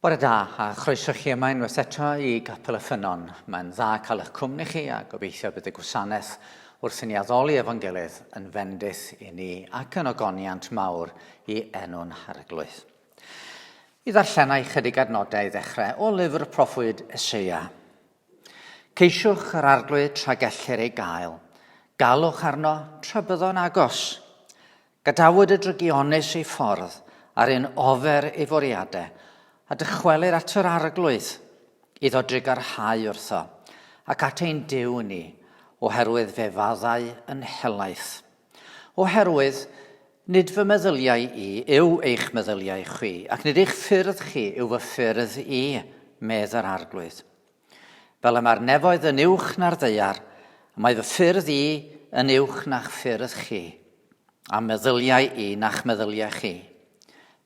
Bore da, a chroeso chi yma unwaith eto I Capel y Ffynnon. Mae'n dda cael eich cwmni chi a gobeithio bydd y gwasanaeth wrth i ni addoli efo'n gilydd yn fendith I ni ac yn ogoniant mawr I enw'n harglwydd. I ddarllenau chydig adnodau I ddechrau o lyfr y proffwyd Eseia. Ceisiwch yr arglwydd tra gellir ei gael. Galwch arno tra bydd o'n agos. Gadawyd y drygionus ei ffordd ar un ofer ei fwriadau a dychwelir at yr arglwydd iddo drygarhau wrtho ac at ein Duw ni oherwydd fe faddau yn helaeth. Oherwydd nid fy meddyliau I yw eich meddyliau chi ac nid eich ffyrdd chi yw fy ffyrdd I, medd yr arglwydd. Fel y mae'r nefoedd yn uwch na'r ddaear, mae fy ffyrdd I yn uwch na'ch ffyrdd chi, a meddyliau I na'ch meddyliau chi.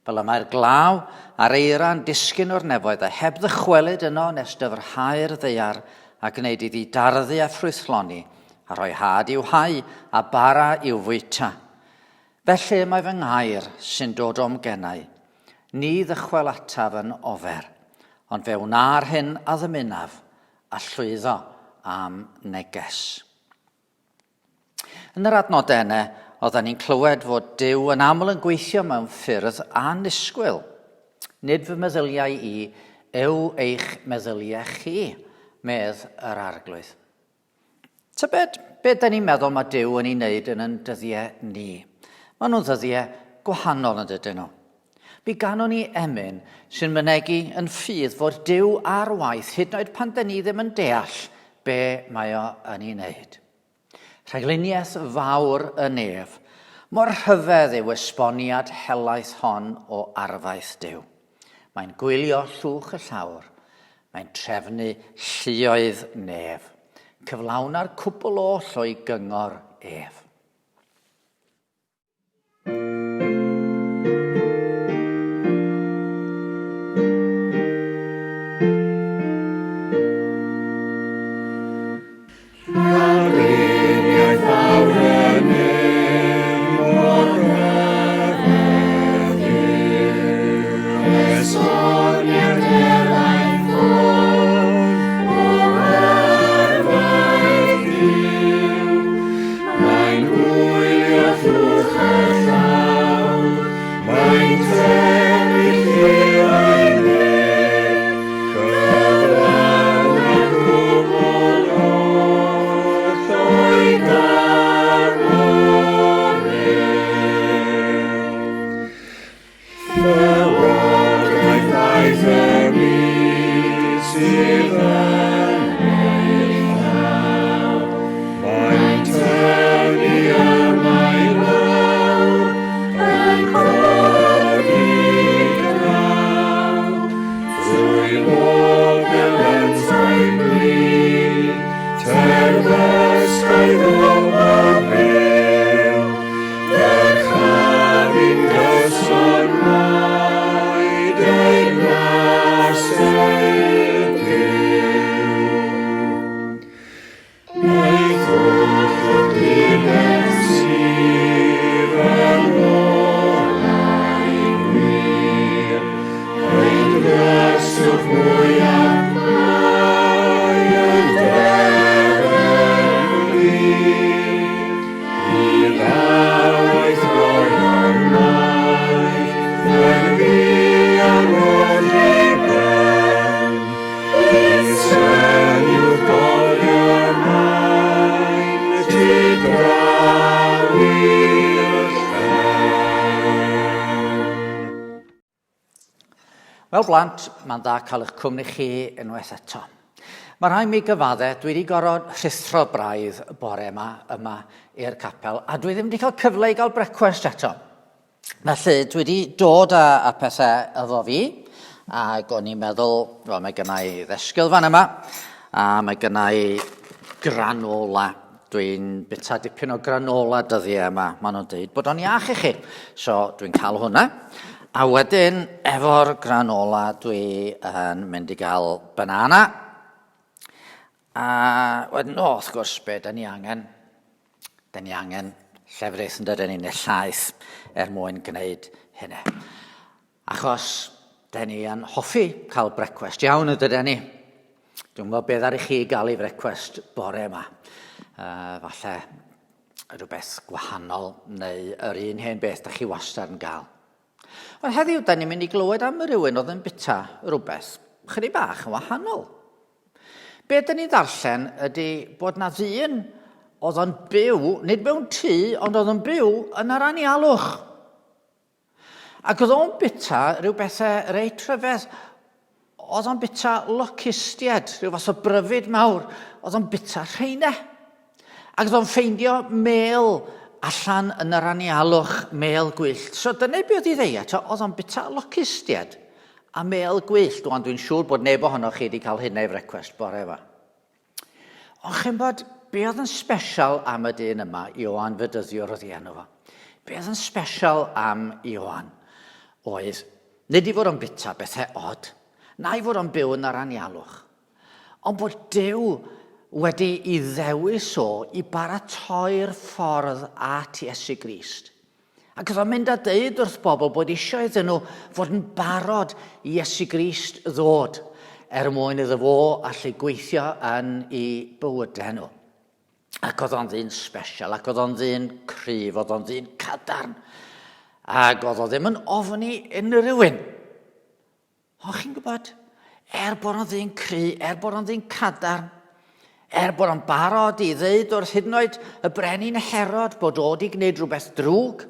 Fel y mae'r glaw a'r eira'n disgyn o'r nefoedd a heb ddychwelyd yno nes dyfrhau'r ddaear a gwneud iddi darddu a ffrwythloni, a rhoi had i'w hau a bara i'w fwyta. Felly mae fy ngair sy'n dod o'm gennau, ni ddychwel ataf yn ofer, ond fe wna'r hyn a ddymunaf a llwyddo am neges. Yn yr adnodau yna, oedden ni'n clywed fod Duw yn aml yn gweithio mewn ffyrdd annisgwyl. Nid fy meddyliau I yw eich meddyliau chi, medd yr arglwydd. Tybed, beth da ni'n meddwl mae Duw yn ei wneud yn ein dyddiau ni? Mae nhw'n ddyddiau gwahanol yn dydyn nhw. Bu ganon ni emyn sy'n mynegu yn ffydd fod Duw ar waith hyd yn oed pan da ni ddim yn deall be mae o yn ei wneud. Rhagluniaeth fawr y nef, mor rhyfedd yw esboniad helaeth hon o arfaeth Duw. Mae'n gwylio llwch y llawr, mae'n trefnu lluoedd nef, cyflawna'r cwbl oll o'i gyngor ef. Fel blant, mae'n dda cael eich cwmni chi unwaith eto. Mae rhaid mi gyfaddau, dwi wedi gorfod rhithro braidd bore yma i'r capel, a dwi ddim wedi cael cyfle I gael brecwast eto. Felly, dwi wedi dod â pethau efo fi, ac o'n i'n meddwl, mae gennau ddesgyl fan yma, a mae gennau granola. Dwi'n bita dipyn o granola dyddiau yma. Maen nhw'n dweud bod o'n iach I chi, so dwi'n cael hwnna. A wedyn, efo'r granola, dwi yn mynd I gael banana. A wedyn, wrth gwrs, be da ni angen? Da ni angen llefrith yn dydyn ni'n llaeth mwyn gwneud hynny. Achos Da ni yn hoffi cael brecwast iawn ydyn ni. Dwi'n gwybod beth ar i chi gael ei brecwast bore yma. Falle rhywbeth gwahanol neu yr un hen beth da chi wastad yn gael. Ond heddiw, da ni'n mynd i glywed am rhywun oedd yn bita rhywbeth chydig bach yn wahanol. Be da ni'n darllen ydy bod na ddyn oedd yn byw, nid mewn tŷ, ond oedd yn byw yn yr anialwch. Ac oedd o'n bita rhyw bethau reit rhyfedd. Oedd o'n bita locustiaid, rhyw fath o bryfyd mawr. Oedd o'n bita rheina. Ac oedd o'n ffeindio mêl allan yn yr anialwch, mêl gwyllt. So dyna beth i ddeud, oedd o'n bita locustiaid a mêl gwyllt. Ond dwi'n siŵr bod neb ohonoch chi wedi cael hynna i frecwast bore yma. Ond chi'n bod, be oedd yn special am y dyn yma, Ioan Fydyddiwr oedd ei enw fo. Be oedd yn special am Ioan? Oedd, nid i fod o'n bita bethau od, na i fod o'n byw yn yr anialwch, ond bod Duw wedi i ddewis o i baratoi'r ffordd at Iesu Grist. Ac oedd o'n mynd a deud wrth bobl bod eisiau iddyn nhw fod yn barod i Iesu Grist ddod, mwyn iddo fo allu gweithio yn eu bywydau nhw. Ac oedd o'n ddyn special, ac oedd o'n ddyn cryf, oedd o'n ddyn cadarn. Ac oedd o ddim yn ofni unrhyw un. O, chi'n gwybod, bod o'n ddyn cry, bod o'n ddyn cadarn, bod o'n barod i ddeud wrth hyd yn oed y brenin Herod bod o wedi gwneud rhywbeth drwg.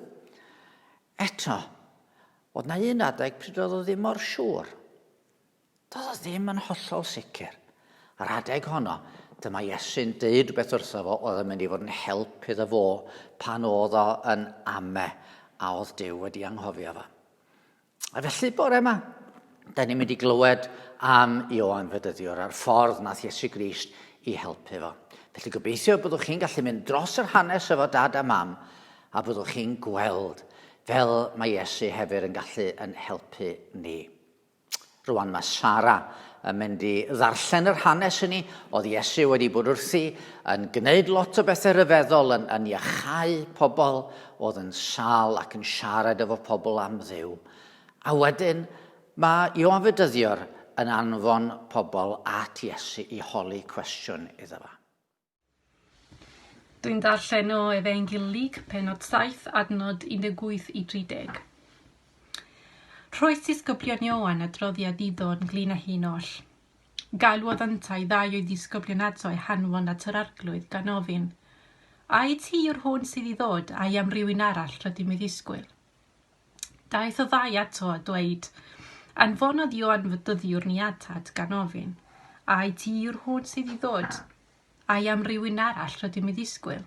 Eto, oedd na un adeg pryd oedd o ddim mor siŵr. Doedd o ddim yn hollol sicr. Yr adeg honno, dyma Iesu'n deud rhywbeth wrtho fo oedd yn mynd i fod yn help iddo fo pan oedd o yn ame. A oedd Duw wedi anghofio fo. A felly bore yma, da ni'n mynd i glywed am Ioan Fydyddiwr a'r ffordd nath Iesu Grist i helpu fo. Felly gobeithio byddwch chi'n gallu mynd dros yr hanes efo dad a mam a byddwch chi'n gweld fel mae Iesu hefyd yn gallu yn helpu ni. Rwan mae Sara yn mynd i ddarllen yr hanes yni. Oedd Iesu wedi bod wrthi yn gwneud lot o bethau ryfeddol, yn iachau pobl, oedd yn sal ac yn siarad efo pobl am Dduw. A wedyn mae Ioan Fydyddiwr yn anfon pobl at Iesu i holi cwestiwn iddo fo. Dwi'n darllen o Efengylig, pennod 7, adnod 18 i 30. Rhoes disgyblion Ioan adroddiad iddo yn glin a hun oll. Galwodd yntau ddau o'i disgyblionadau hanfon at yr arglwydd gan ofyn, ai ti yw'r hwn sydd i ddod, ai am rywun arall rydym i ddisgwyl? Daeth o ddau ato a dweud, anfonodd Ioan Fydyddiwr ni atad gan ofyn, ai ti yw'r hwn sydd i ddod, ai am rywun arall rydym i ddisgwyl?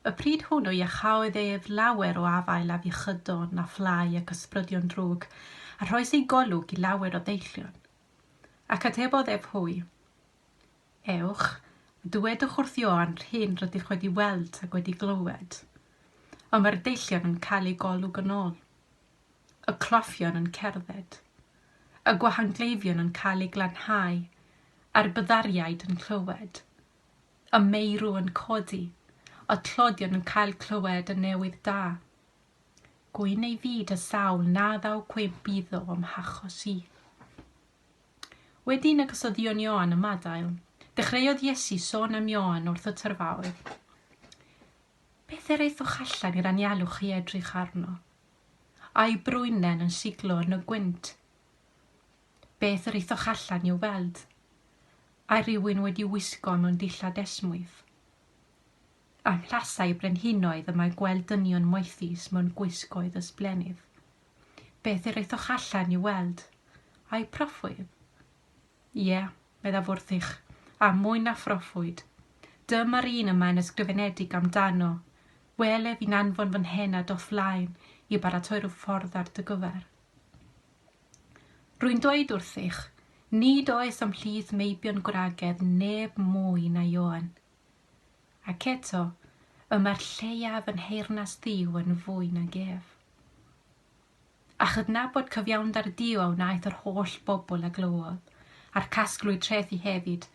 Y pryd hwnnw iachawyd ef lawer o afael a fichydon a fflai ac ysbrydion drwg, a rhoes ei golwg i lawer o ddeillion. Ac atebodd ef hwy, ewch, dywedwch wrth Ioan hyn rydych wedi weld ac wedi glywed. Ond mae'r deillion yn cael ei golwg yn ôl. Y cloffion yn cerdded. Y gwahangleifion yn cael ei glanhau, a'r byddariaid yn clywed. Y meirw yn codi, y tlodion yn cael clywed y newydd da. Gwyn ei fyd y sawl na ddaw cwemp iddo am hachos i. Wedyn y gysoddion Ioan y madail, dechreuodd Iesu sôn am Ioan wrth y tyrfaoedd. Beth eithwch allan i'r anialwch i edrych arno? A'i brwynen yn siglo yn y gwynt? Beth eithwch allan i'w weld? A rhywun wedi wisgo mewn dillad esmwydd? Am llasau brenhinoedd y mae gweld dynion moethus mewn gwisgoedd ysblenydd. Beth eithwch allan i'w weld? A'i proffwydd? Ie, meddaf wrthych, a mwy na phroffwyd. Dyma'r un yma yn ysgrifenedig amdano. Welef i'n anfon fy nhenad o flaen i baratoi'r ffordd ar dy gyfer. Rwy'n dweud wrthych, nid oes am llys meibion gwragedd neb mwy na Ioan. Ac eto, yma'r lleiaf yn heirnas ddiw yn fwy na gef. A chydnabod cyfiawnder Duw a wnaeth yr holl bobl a glywodd, a'r casglwyd trethi hefyd,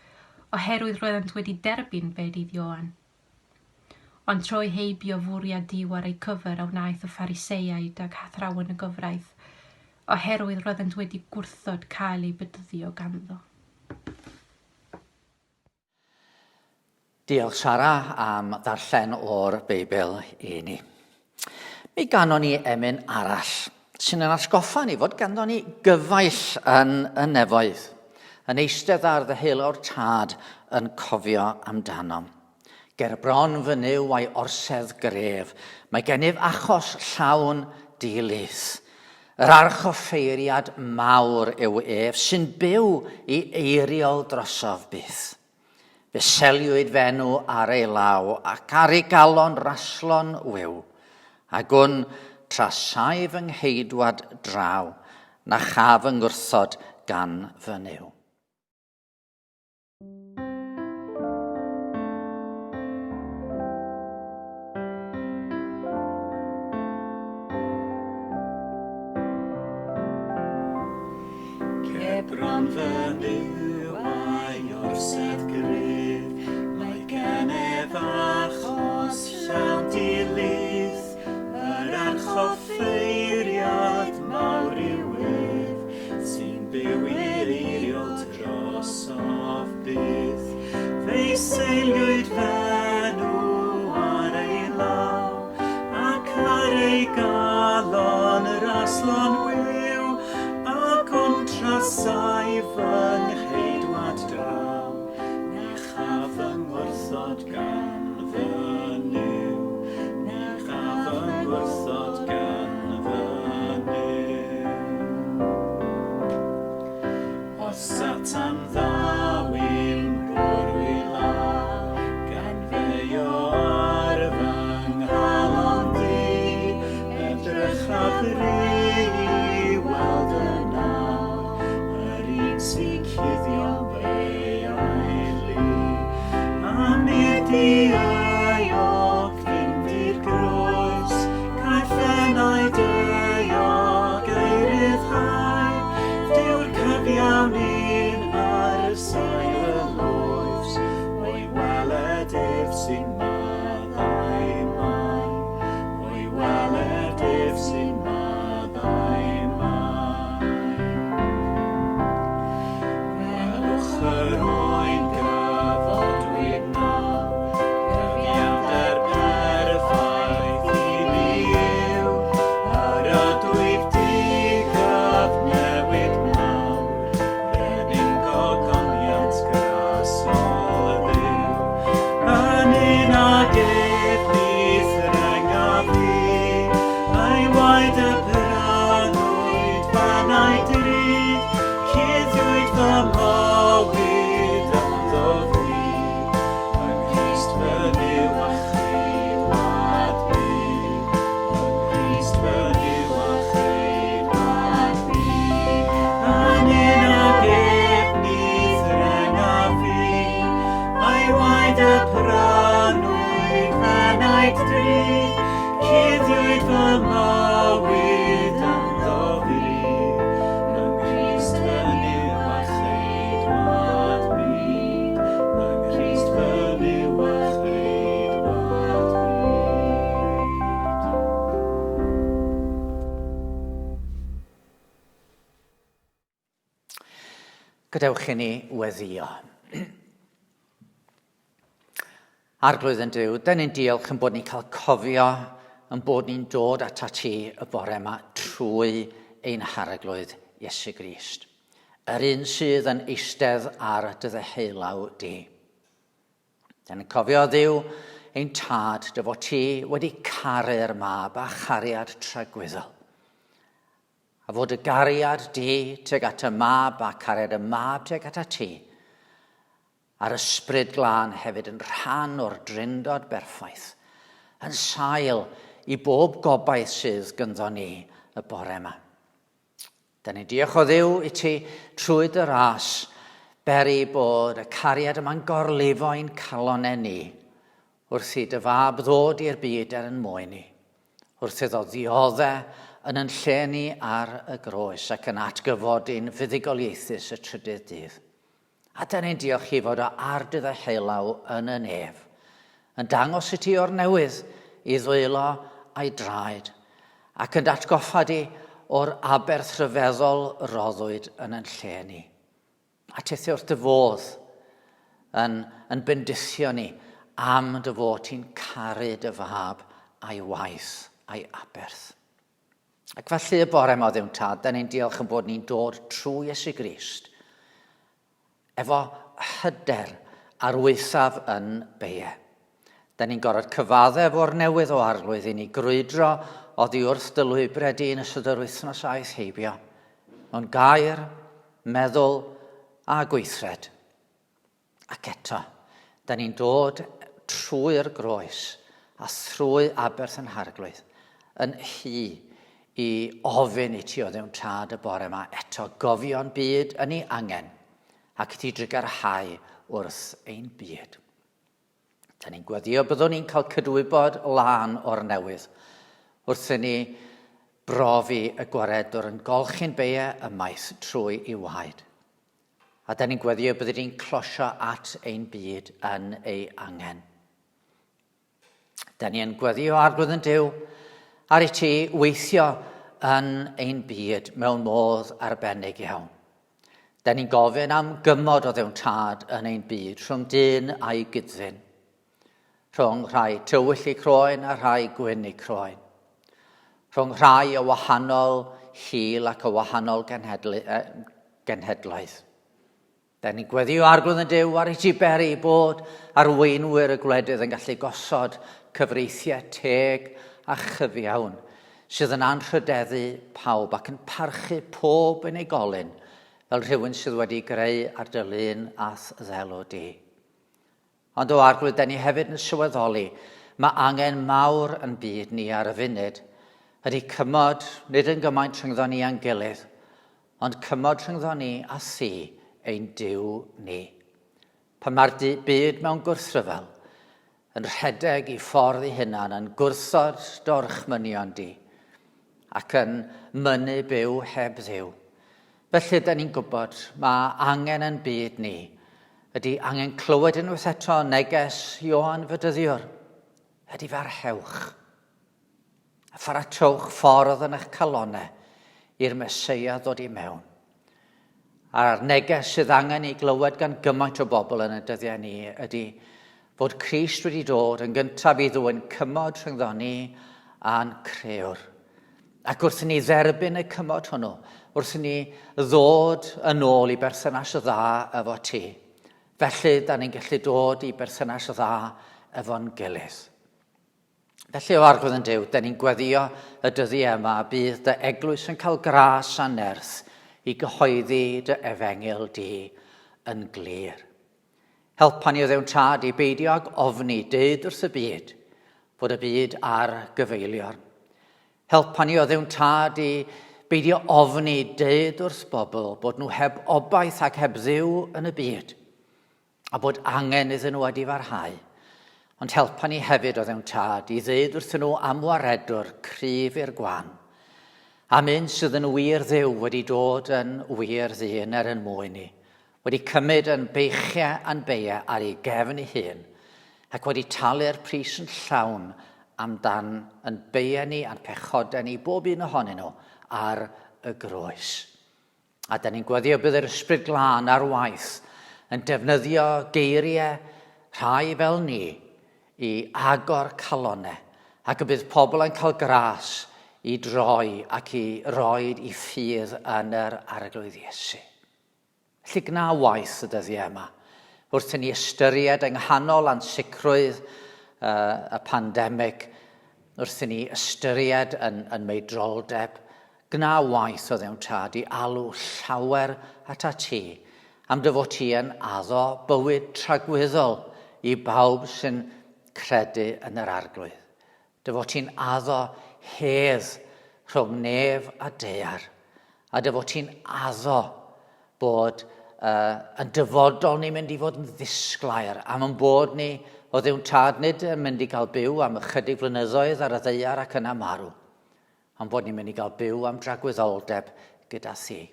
oherwydd roeddent wedi derbyn be dydd Ioan. Ond troi heibio fwriad Duw ar ei cyfer a wnaeth y Phariseiaid ac athrawon y gyfraith, oherwydd roeddent wedi gwrthod cael ei bydyddio ganddo. Diolch Sara am ddarllen o'r Beibl i ni. Mi ganon ni emyn arall sy'n yn atgoffa ni fod ganddo ni gyfaill yn y nefoedd, yn eistedd ar ddyheulawr tad yn cofio amdano. Ger bron fy nyw a'i orsedd gref, mae gennyf achos llawn dilys. Yr arch o ffeiriad mawr yw ef sy'n byw i eiriol drosof byth. Fe seliwyd fenw ar ei law ac ar ei galon raslon wyw, ac wn tra saif yng ngheidwad draw, na chaf yng ngwrthod gan fy nyw. Bron fy nyw a'i orsedd gref, mae gennyf achos llawn dilys, yr arch o ffeiriad mawr yw ef, sy'n byw i'r eiriol drosof byth. Fe'i seiliwyd fenw ar ei law, ac ar ei galon raslon wyw, ac o'n saif yng ngheidwad draw, na chaf yng ngwrthod gan fy nyw, na chaf yng ngwrthod gan fy nyw. O Satan ddawyn bwrwyla, gan feio ar fy nghalon di, edrych a bri weld yna, sy'n cuddio be a'i li. Am i'r diaiog fynd i'r groes, cael ffennau diaiog ei ryddhau, dyw'r cyfiawn un ar y sail y loes, o'i weledydd sy'n maddau mai, o'i weledydd sy'n maddau mai. Yr oen gyfodwyd naw, gyfiawnder perffaith i mi yw, yr ydwyf di-gyfnewid mawr, brenin gogoniant grasol ddiw. Yn un ag ef nyth renga fi, a'i waed y brynwyd fan a'i drud, cuddiwyd fy mywyd ynddo fi, yng Nghrist fy nyw a cheidwad fi, yng Nghrist fy nyw a cheidwad fi. Yn un ag ef nyth renga fi, a'i waed y brynwyd fan a'i drud, cuddiwyd fy mywyd ynddo fi, yng Nghrist fy nyw a cheidwad fi, yng Nghrist fy nyw a cheidwad fi. Gadewch i ni weddio. Arglwydd yn Duw, da ni'n diolch yn bod ni'n cael cofio yn bod ni'n dod at ti y bore yma trwy ein haraglwydd Iesu Grist, yr un sydd yn eistedd ar dy ddeheulaw di. Da ni'n cofio Dduw ein tad dy fod ti wedi caru'r mab a chariad tragwyddol, a fod y gariad di tuag at y mab a cariad y mab tuag at ti, a'r ysbryd glân hefyd yn rhan o'r drindod berffaith, yn sail i bob gobaith sydd gynddo ni y bore yma. Da ni diolch o Dduw i ti trwy dy ras, beri bod y cariad yma'n gorlifo'n calonau ni, wrth i dy fab ddod i'r byd er yn mwyn ni, wrth iddo ddioddau yn yn lle ni ar y groes ac yn atgyfod ein fuddugoliaethus y trydydd dydd. A da ni'n diolch i fod o ar dy ddeheulaw yn y nef, yn dangos i ti o'r newydd i ddwylo a'i draed, ac yn datgoffa di o'r aberth rhyfeddol roddwyd yn lle ni. A teithio wrth dy fodd yn bendithio ni am dy fod ti'n caru dy fab a'i waith a'i aberth. Ac felly y bore yma Dduw Tad, da ni'n diolch yn bod ni'n dod trwy Iesu Grist efo hyder arwaethaf yn beie. Da ni'n gorfod cyfadde efo'r newydd o arglwydd i ni grwydro oddi wrth dy lwybrau di yn ystod yr wythnos aeth heibio. Mewn gair, meddwl a gweithred. Ac eto, da ni'n dod trwy'r groes a thrwy aberth yn harglwydd yn hy i ofyn i ti o Dduw Tad y bore yma eto gofio'n byd yn ei angen ac i ti drygarhau wrth ein byd. Da ni'n gweddio byddwn ni'n cael cydwybod lan o'r newydd wrth i ni brofi y gwaredwr yn golchi'n beie ymaith trwy ei waed. A da ni'n gweddio byddwn ni'n closio at ein byd yn ei angen. Da ni'n gweddio arglwydd yn Duw ar i ti weithio yn ein byd mewn modd arbennig iawn. Da ni'n gofyn am gymod o Dduw Tad yn ein byd rhwng dyn a'i gyddyn. Rhwng rhai tywyll i croen a rhai gwyn i croen. Rhwng rhai o wahanol hil ac o wahanol genhedlaeth. Da ni'n gweddio arglwydd yn Duw ar i ti beri bod arweinwyr y gwledydd yn gallu gosod cyfreithiau teg a chyfiawn sydd yn anrhydeddu pawb ac yn parchu pob unigolyn fel rhywun sydd wedi greu ar dy lun ath ddelw di. Ond o arglwydd, da ni hefyd yn sylweddoli mae angen mawr yn byd ni ar y funud ydy cymod nid yn gymaint rhyngddo ni a'n gilydd, ond cymod rhyngddo ni a thi ein Duw ni. Pan mae'r byd mewn gwrthryfel, yn rhedeg i ffordd ei hunan, yn gwrthod dorchmynion di, ac yn mynnu byw heb ddiw. Felly, da ni'n gwybod mae angen yn byd ni, ydy angen clywed unwaith eto neges Ioan Fydyddiwr, ydy farhewch. A pharatwch ffordd yn eich calonnau i'r Meseia ddod i mewn. A'r neges sydd angen i glywed gan gymaint o bobl yn y dyddiau ni ydy bod Crist wedi dod yn gyntaf i ddwyn cymod rhyngddo ni a'n crewr. Ac wrth i ni dderbyn y cymod hwnnw, wrth i ni ddod yn ôl i berthynas y dda efo ti. Felly, da ni'n gallu dod i berthynas y dda efo'n gilydd. Felly, o arglwydd yn Duw, da ni'n gweddio y dyddiau yma bydd dy eglwys yn cael gras a nerth i gyhoeddi dy efengil di yn glir. Helpa ni o Dduw Tad i beidio ag ofni dyd wrth y byd, bod y byd ar gyfeilior. Helpa ni o Dduw Tad i beidio ofni dyd wrth bobl bod nhw heb obaith ac heb ddiw yn y byd, a bod angen iddyn nhw wedi farhau. Ond helpa ni hefyd o Dduw Tad i ddweud wrthyn nhw am waredwr cryf i'r gwan. Am un sydd yn wir ddiw wedi dod yn wir ddyn yn mwyn ni, wedi cymryd yn beichiau a'n beie ar ei gefn ei hun, ac wedi talu'r pris yn llawn amdan yn beie ni a'n pechodau ni bob un ohonyn nhw ar y groes. A da ni'n gweddio bydd yr ysbryd glân ar waith yn defnyddio geiriau rhai fel ni i agor calonnau, ac y bydd pobl yn cael gras i droi ac i roed i ffydd yn yr arglwydd Iesu. Felly gna waith y dyddiau yma, wrth i ni ystyried yng nghanol ansicrwydd y pandemig, wrth i ni ystyried yn meidroldeb, gna waith o Dduw Tad i alw llawer ata ti, am dy fod ti yn addo bywyd tragweddol i bawb sy'n credu yn yr arglwydd. Dy fod ti'n addo hedd rhwng nef a dear, a dy fod ti'n addo bod yn dyfodol ni'n mynd i fod yn ddisglair am yn bod ni o Dduw Tad nid yn mynd i gael byw am ychydig flynyddoedd ar y ddeiar ac yna marw, ond bod ni'n mynd i gael byw am dragwyddoldeb gyda thi.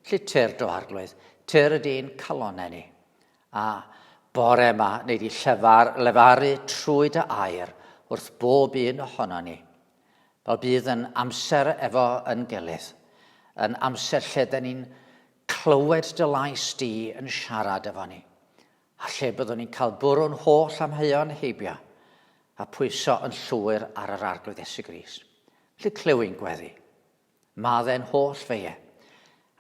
Felly tyr do arglwydd, tyr ydy'n calonnau ni, a bore yma wneud i lefaru trwy dy air wrth bob un ohono ni. Fel bydd yn amser efo yn gilydd, yn amser lle dyn ni'n clywed dy lais di yn siarad efo ni, a lle byddwn ni'n cael bwrw'n holl amheuon heibio a pwyso yn llwyr ar yr arglwydd Iesu Grist. Felly clywin gweddi, maddau'n holl feie,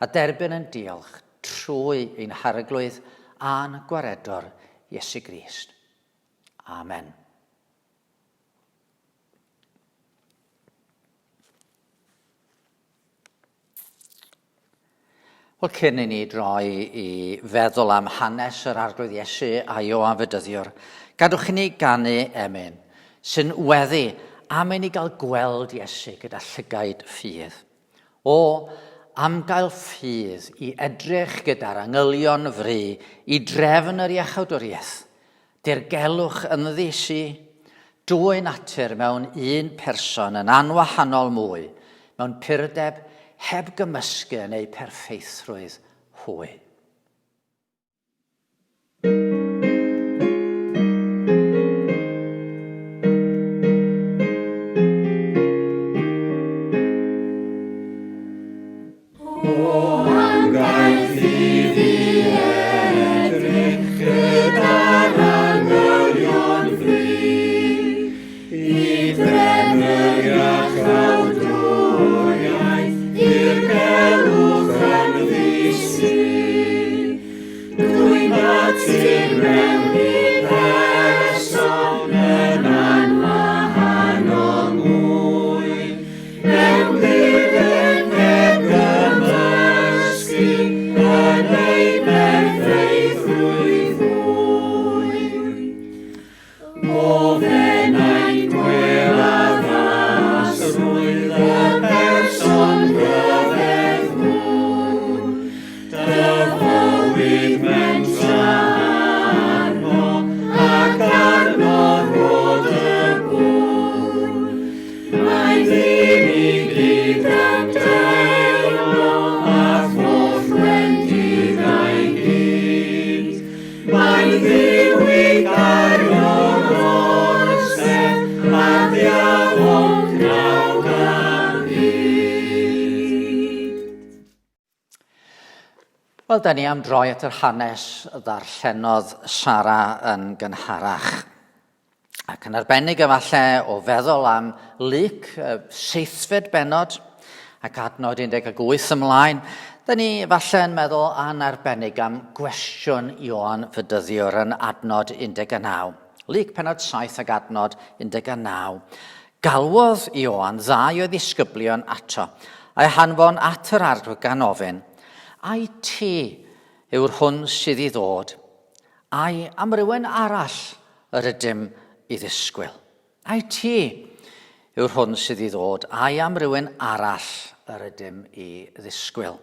a derbyn yn diolch trwy ein harglwydd a'n gwaredwr Iesu Grist. Amen. Wel, cyn i ni droi i feddwl am hanes yr arglwydd Iesu a Ioan Fydyddiwr, gadwch i ni ganu emyn, sy'n weddi am i ni gael gweld Iesu gyda llygaid ffydd. O, am gael ffydd i edrych gyda'r angylion fri i drefn yr iachawdwriaeth, dirgelwch yn ddisi, dwy natur mewn un person yn anwahanol mwy, mewn purdeb heb gymysgu neu perffeithrwydd hwy. Wel, da ni am droi at yr hanes ddarllenodd Sara yn gynharach. Ac yn arbennig efallai o feddwl am Luc, 7fed benod, ac adnod 18 ymlaen, da ni efallai yn meddwl yn arbennig am gwestiwn Ioan Fydyddiwr yn adnod 19. Luc penod 7 ac adnod 19. Galwodd Ioan ddau o ddisgyblion ato, a'i hanfon at yr arglwydd gan ofyn, ai ti yw'r hwn sydd i ddod, ai am rywun arall yr ydym i ddisgwyl. Ai ti yw'r hwn sydd i ddod, ai am rywun arall yr ydym i ddisgwyl.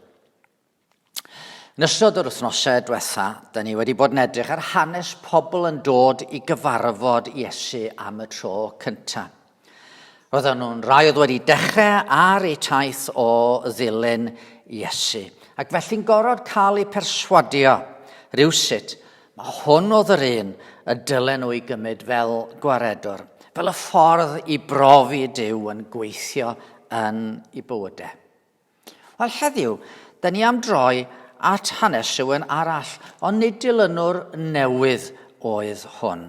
Yn ystod yr wythnosau diwetha, da ni wedi bod yn edrych ar hanes pobl yn dod i gyfarfod Iesu am y tro cyntaf. Roedden nhw'n rai oedd wedi dechrau ar eu taith o ddilyn Iesu. Ac felly'n gorfod cael eu perswadio rywsut, mae hwn oedd yr un y dylen nhw i gymryd fel gwaredwr, fel y ffordd i brofi Duw yn gweithio yn eu bywydau. Wel, heddiw, da ni am droi at hanes rhywun arall, ond nid dilynwr newydd oedd hwn.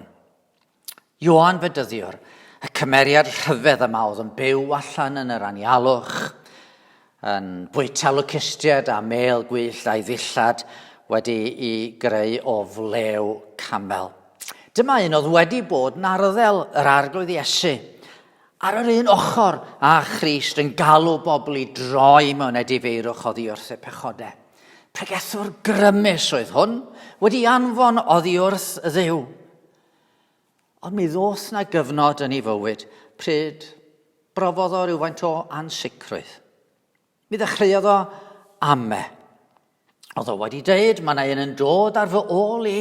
Ioan Fydyddiwr, y cymeriad rhyfedd yma oedd yn byw allan yn yr anialwch, yn bwyta lwcustiaid a mêl gwyllt a'i ddillad wedi i greu o flew camel. Dyma un oedd wedi bod yn arddel yr arglwydd Iesu, ar yr un ochr a Christ yn galw bobl i droi mewn edifeirwch oddi wrth y pechodau. Pregethwr grymus oedd hwn, wedi anfon oddi wrth y Dduw. Ond mi ddoth na gyfnod yn ei fywyd, pryd brofodd o rywfaint o ansicrwydd. Mi ddechreuodd o ame. Oedd o wedi dweud, mae yna un yn dod ar fy ôl i,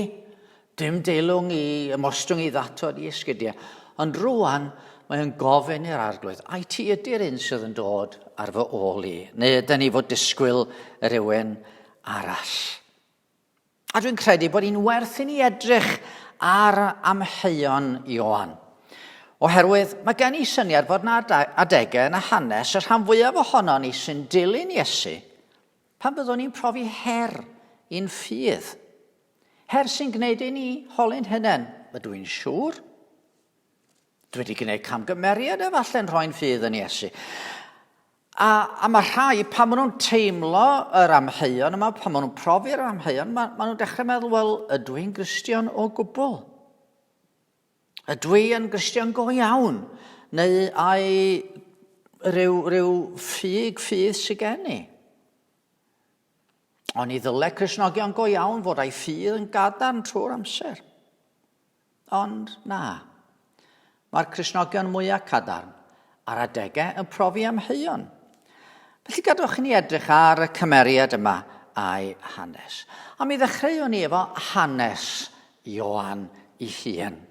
dim deilwng i ymostwng i ddatod i esgidiau. Ond rwan, mae'n gofyn i'r arglwydd, ai ti ydy'r un sydd yn dod ar fy ôl i, neu ydyn ni fod disgwyl rhywun arall. A dwi'n credu bod hi'n werth i ni edrych ar amheuon Ioan. Oherwydd mae gen i syniad bod yna adegau yn y hanes y rhan fwyaf ohono ni sy'n dilyn Iesu pan byddwn ni'n profi her i'n ffydd. Her sy'n gwneud i ni holi'n hunain, ydw i'n siŵr. Dwi wedi gwneud camgymeriad efallai'n rhoi'n ffydd yn Iesu. A mae rhai, pan maen nhw'n teimlo yr amheuon yma, pan maen nhw'n profi'r amheuon, maen nhw'n dechrau meddwl, wel, ydw i'n Gristion o gwbl? Ydw i'n Gristion go iawn? Neu ai ryw ffydd sy'n gen i? Ond i ddyle Cristnogion go iawn fod ei ffydd yn gadarn trwy'r amser. Ond na. Mae'r Cristnogion mwyaf cadarn ar adegau yn profi amheuon. Felly gadwch i ni edrych ar y cymeriad yma a'i hanes. A mi ddechreuwn ni efo hanes Ioan ei hun.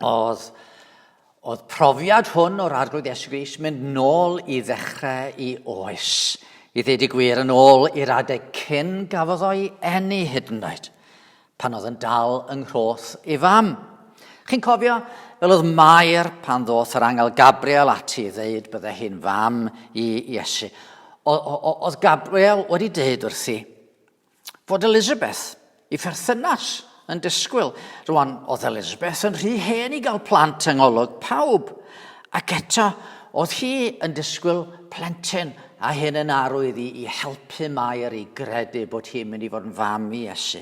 Oedd profiad hwn o'r arglwydd Iesu Grist mynd nôl i ddechrau i oes. I ddweud i gwir yn ôl i'r adeg cyn gafodd o'i eni hyd yn oed, pan oedd yn dal yng nghroth ei fam. Chi'n cofio, fel oedd Mair pan ddoth yr angel Gabriel ati i ddeud bydde hi'n fam i Iesu. Oedd Gabriel wedi dweud wrthi fod Elizabeth i pherthynas yn disgwyl. Rwan, oedd Elizabeth yn rhy hen i gael plant yng ngolwg pawb. Ac eto, oedd hi yn disgwyl plentyn, a hyn yn arwydd i helpu Mair i gredu bod hi'n mynd i fod yn fam i Iesu.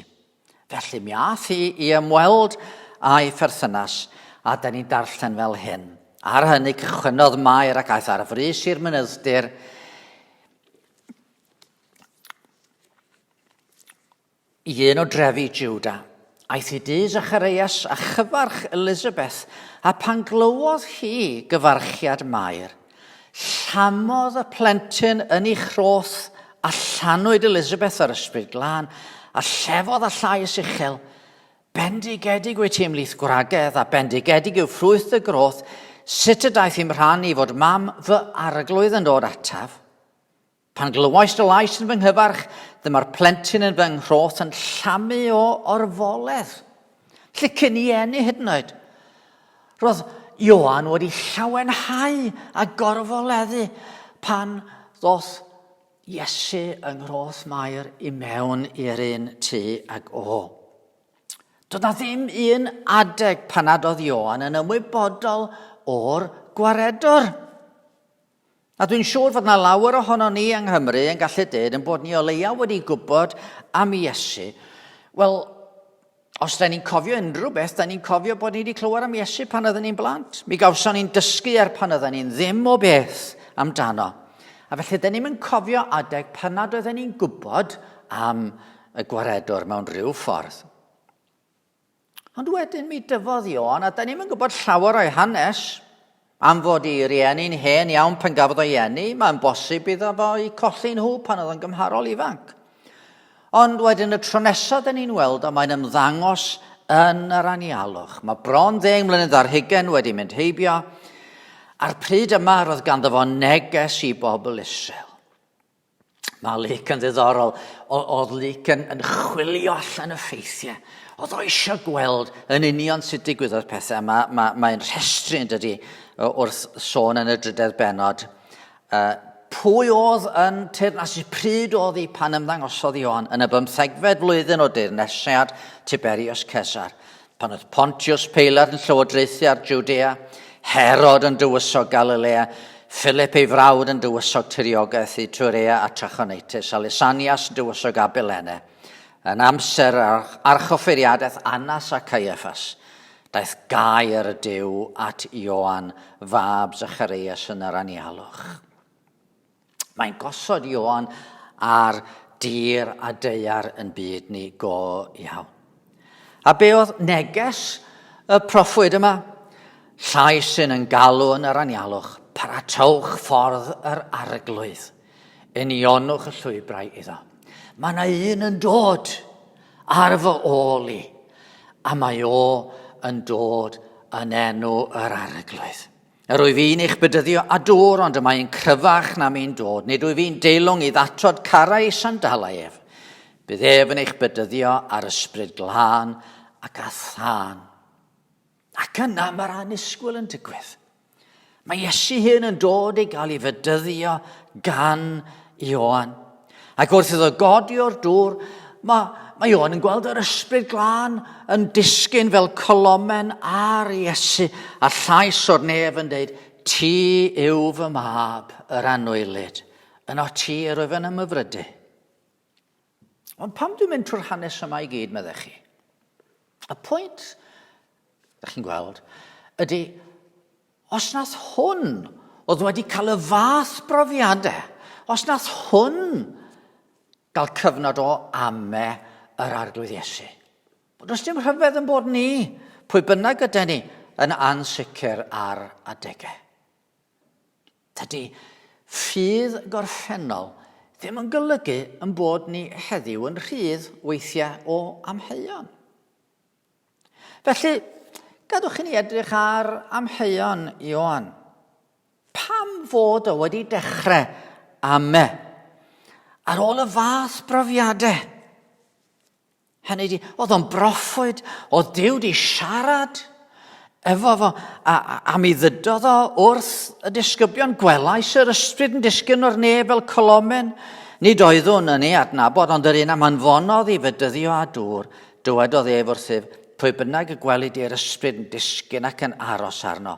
Felly mi ath hi i ymweld a'i pherthynas, a da ni'n darllen fel hyn. Ar hynny cychwynodd Mair ac aeth ar y frys i'r mynydd,dir i un o drefi Jwda. Aeth i dŷ Zacharïas a chyfarch Elizabeth, a pan glywodd hi gyfarchiad Mair, llamodd y plentyn yn ei chroth a llanwyd Elizabeth ar ysbryd glân, a llefodd a llais uchel. Bendigedig wyt ti ymlith gwragedd a bendigedig yw ffrwyth y groth, sut y daeth i'm rhannu fod mam fy arglwydd yn dod ataf. Pan glywais dy lais yn fy nghyfarch, dyma'r plentyn yn fy nghroth yn llamu o orfoledd. Lle cyn i eni hyd yn oed. Roedd Ioan wedi llawenhau a gorfoleddu pan ddoth Iesu yng nghroth Mair i mewn i'r un tŷ ag o. Doedd na ddim un adeg pan nad oedd Ioan yn ymwybodol o'r gwaredwr. A dwi'n siŵr fod na lawer ohono ni yng Nghymru yn gallu dweud yn bod ni o leia wedi gwybod am Iesu. Wel, os da ni'n cofio unrhyw beth, da ni'n cofio bod ni wedi clywed am Iesu pan oedden ni'n blant. Mi gawson ni'n dysgu pan oedden ni'n ddim o beth amdano. A felly, da ni'n mynd cofio adeg pan nad oedden ni'n gwybod am y gwaredwr mewn rhyw ffordd. Ond wedyn mi dyfodd Ioan, a da ni'n mynd gwybod llawer o'i hanes, am fod i rieni'n hen iawn pan gafodd o'i eni, mae'n bosib iddo fo i colli nhw pan oedd yn gymharol ifanc. Ond wedyn y tro nesaf da ni'n weld a mae'n ymddangos yn yr anialwch. Mae bron 10 mlynedd ar hugain wedi mynd heibio. A'r pryd yma roedd ganddo fo neges i bobl Israel. Mae Luc yn ddiddorol. Oedd Luc yn chwilio allan y ffeithiau. Oedd o eisiau gweld yn union sut digwyddodd pethau. Mae'n rhestru yn dydi wrth sôn yn y 3 bennod. Pwy oedd yn teyrnasu, pryd oedd hi pan ymddangosodd Ioan yn y 15fed flwyddyn o deyrnasiad Tiberius Cesar, pan oedd Pontius Pilat yn llywodraethu ar Judea, Herod yn dywysog Galilea, Philip ei frawd yn dywysog tiriogaeth i Tyrea a Trachonitis, a Lysanias yn dywysog Abilene. Yn amser archoffeiriadaeth Annas a Caiaffas, daeth gair y Duw at Ioan, fab Zacharïas yn yr anialwch. Mae'n gosod Ioan ar dir a deiar yn byd ni go iawn. A be oedd neges y proffwyd yma? Llais sy'n yn galw yn yr anialwch, paratowch ffordd yr arglwydd, unionwch y llwybrau iddo. Mae yna un yn dod ar fy ôl i, a mae o yn dod yn enw yr arglwydd. Yr wyf fi'n eich bedyddio a dŵr, ond yma ein cryfach na mi'n dod. Nid wyf fi'n deilwng i ddatod carau sandalau ef. Bydd ef yn eich bedyddio ar ysbryd glân ac a thân. Ac yna mae'r annisgwyl yn digwydd. Mae Iesu hyn yn dod i gael ei fedyddio gan Ioan. Ac wrth iddo godi o'r dŵr, mae Ioan yn gweld yr ysbryd glân yn disgyn fel colomen ar Iesu, a llais o'r nef yn dweud, ti yw fy mab, yr anwylid, yno ti yr wyf yn ymyfrydu. Ond pam dwi'n mynd trwy'r hanes yma i gyd, meddech chi? Y pwynt, ydych chi'n gweld, ydy, os nath hwn oedd wedi cael y fath brofiadau, os nath hwn gael cyfnod o ame yr arglwydd Iesu. Does dim rhyfedd yn bod ni, pwy bynnag ydy ni, yn ansicr ar adegau. Dydy ffydd gorffennol ddim yn golygu yn bod ni heddiw yn rhydd weithiau o amheuon. Felly, gadwch i ni edrych ar amheuon Ioan. Pam fod o wedi dechrau ame ar ôl y fath brofiadau? Hynny ydi, oedd o'n broffwyd, oedd Duw di siarad efo fo, a mi ddydodd o wrth y disgyblion, gwelais yr ysbryd yn disgyn o'r neb fel colomen. Nid oeddwn yn ei adnabod, ond yr un am anfonodd i fedyddio a dŵr, dywedodd ef wrthyf, pwy bynnag y gwelid i'r ysbryd yn disgyn ac yn aros arno.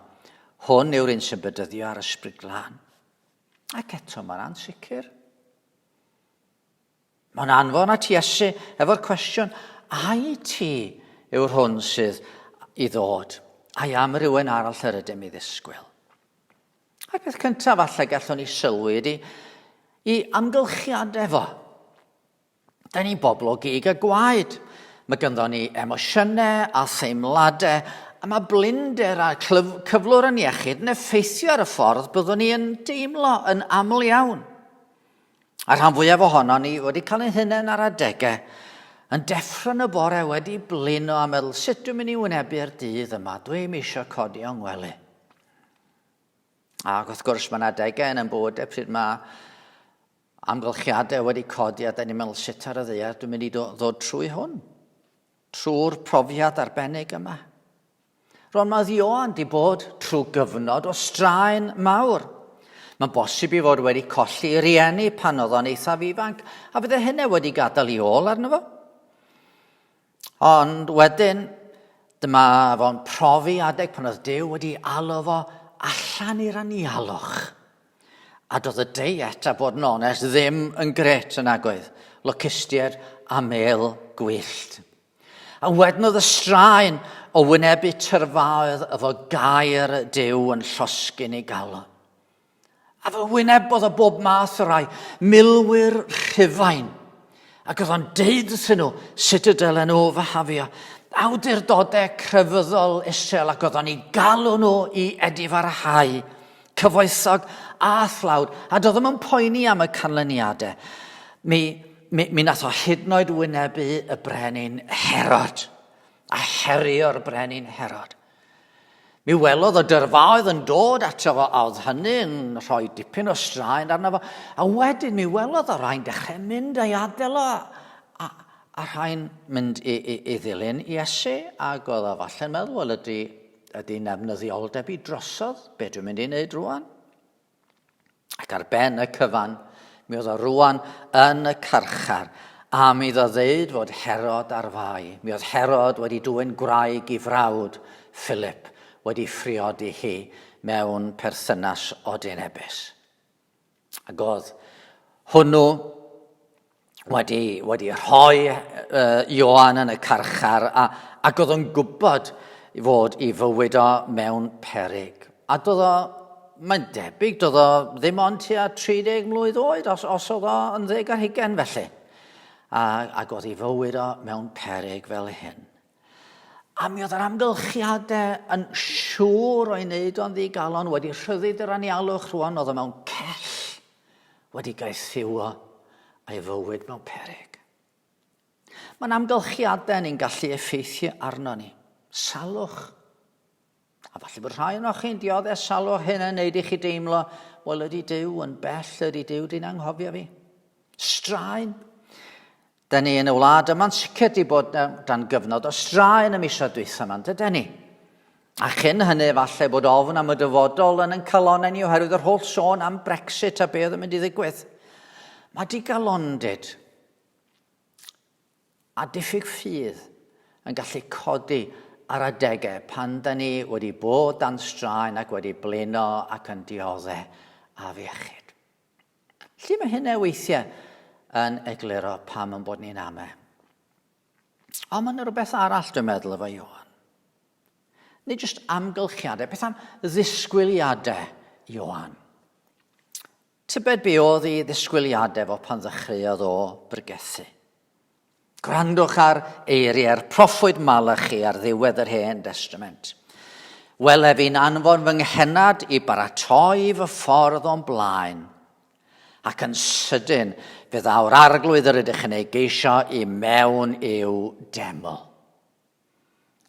Hwn yw'r un sy'n bedyddio ar ysbryd glân. Ac eto mae'n ansicr. Mae'n anfon at Iesu efo'r cwestiwn, ai ti yw'r hwn sydd i ddod? Ai am rhywun arall yr ydym i ddisgwyl? A'r peth cyntaf falle gallwn ni sylwi ydy i amgylchiadau fo. Da ni'n bobl o gig a gwaed. Mae gynddon ni emosiynau a theimladau, a mae blinder a cyflwr yn iechyd yn effeithio ar y ffordd byddwn ni yn deimlo yn aml iawn. A rhan fwyaf ohono ni wedi cael ein hunain ar adegau yn deffro yn y bore wedi blino a meddwl sut dwi'n mynd i wynebu'r dydd yma, dwi'n eisiau codi o'n ngwely. Ac wrth gwrs mae'n adegau yn bywydau pryd mae amgylchiadau wedi codi a da ni'n meddwl sut ar y ddaear dwi'n mynd i ddod trwy hwn, trwy'r profiad arbennig yma. Rwan mae Ioan di bod trwy gyfnod o straen mawr. Mae'n bosib i fod wedi colli rieni pan oedd o'n eithaf ifanc, a bydde hynny wedi gadael i ôl arno fo. Ond wedyn, dyma fo'n profi adeg pan oedd Duw wedi alw fo allan i'r anialwch. A doedd y deiet, a bod yn onest, ddim yn gret yn agwedd, locustiaid a mêl gwyllt. A wedyn oedd y straen o wynebu tyrfaoedd efo gair Duw yn llosgyn ei galon. A fy wyneb oedd o bob math o rai, milwyr rhyfain. Ac oedd o'n deud wrthyn nhw sut y dylen nhw fyhafio. Awdurdodau crefyddol isel ac oedd o'n ei galw nhw i edifarhau, cyfoethog a thlawd. A doedd ddim yn poeni am y canlyniadau. Mi nath o hyd yn oed wynebu y brenin Herod, a herio'r brenin Herod. Mi welodd o dyrfaoedd yn dod ato fo, a oedd hynny yn rhoi dipyn o straen arno fo. A wedyn mi welodd o rhain dechrau mynd a'i adael o, a rhain mynd i ddilyn Iesu, ac oedd o falle'n meddwl, wel ydy nefnyddioldeb i drosodd, be dwi'n mynd i wneud rwan. Ac ar ben y cyfan, mi oedd o rwan yn y carchar, a mi oedd o ddeud fod Herod ar fai. Mi oedd Herod wedi dwyn gwraig i frawd Philip, wedi ffriodi hi mewn perthynas odynebus. Ac oedd hwnnw wedi rhoi Ioan yn y carchar, ac oedd o'n gwybod fod i fywyd o mewn peryg. A doedd o, mae'n debyg, doedd o ddim ond tua 30 mlwydd oed, os oedd o yn 10 felly. Ac oedd i fywyd o mewn peryg fel hyn. A mi oedd yr amgylchiadau yn siŵr o'i wneud o'n ddigalon, wedi rhyddid yr anialwch rwan, oedd o mewn cell, wedi gaethiwo a'i fywyd mewn peryg. Mae'n amgylchiadau ni'n gallu effeithio arno ni. Salwch. A falle bod rhai o'ch chi'n dioddau salwch hyn yn wneud i chi deimlo, wel ydy Duw yn bell, ydy Duw di'n anghofio fi. Straen. Da ni yn y wlad yma'n sicr di bod dan gyfnod o straen y misoedd dwytha yma, dydyn ni. A chyn hynny falle bod ofn am y dyfodol yn calonnau ni oherwydd yr holl sôn am Brexit a beth yn mynd i ddigwydd. Mae digalondid a diffyg ffydd yn gallu codi ar adegau pan da ni wedi bod dan straen ac wedi blino ac yn dioddau a fiechyd. Lle mae hynny weithiau yn egluro pam yn bod ni'n ame. Ond mae'n rhywbeth arall dwi'n meddwl efo Ioan. Nid jyst amgylchiadau, beth am ddisgwyliadau Ioan. Tybed be oedd ei ddisgwyliadau fo pan ddechreuodd o brygethu. Gwrandwch ar eiriau'r proffwyd Malachi ar ddiwedd yr Hen Testament. Welef fi'n anfon fy nghenad i baratoi fy ffordd o'n blaen, ac yn sydyn fydd awr arglwydd yr ydych yn ei geisio i mewn i'w deml.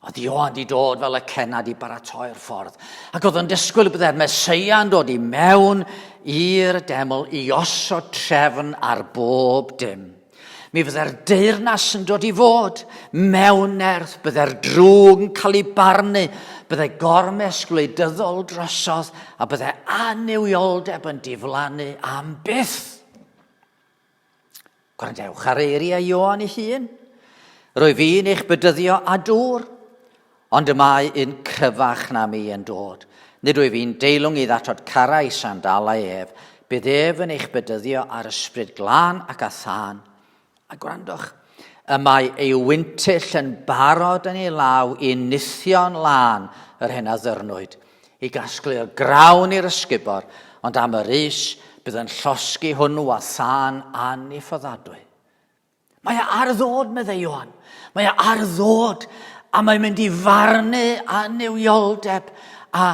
Oedd Ioan di dod fel y cenad i baratoi'r ffordd, ac oedd yn disgwyl byddai'r Meseia'n dod i mewn i'r deml i osod trefn ar bob dim. Mi fyddai'r deyrnas yn dod i fod mewn nerth, byddai'r drwg yn cael ei barnu, byddai gormes gwleidyddol drosodd a byddai anywioldeb yn diflannu am byth. Gwrandewch ar eiriau Ioan ei hun. Rwy fi'n eich bydyddio a dŵr, ond y mae un cryfach na mi yn dod. Nid rwy fi'n deilwng i ddatod carau sandalau ef, bydd ef yn eich bydyddio ar ysbryd glân ac a thân. A gwrandwch, y mae ei wyntyll yn barod yn ei law i nithio'n lan yr hyn a ddyrnwyd, i gasglu'r grawn i'r ysgubor, ond am yr is bydd yn llosgu hwnnw a thân anniffodadwy. Mae ar ddod, meddai Ioan. Mae ar ddod, a mae'n mynd i farnu anywioldeb, a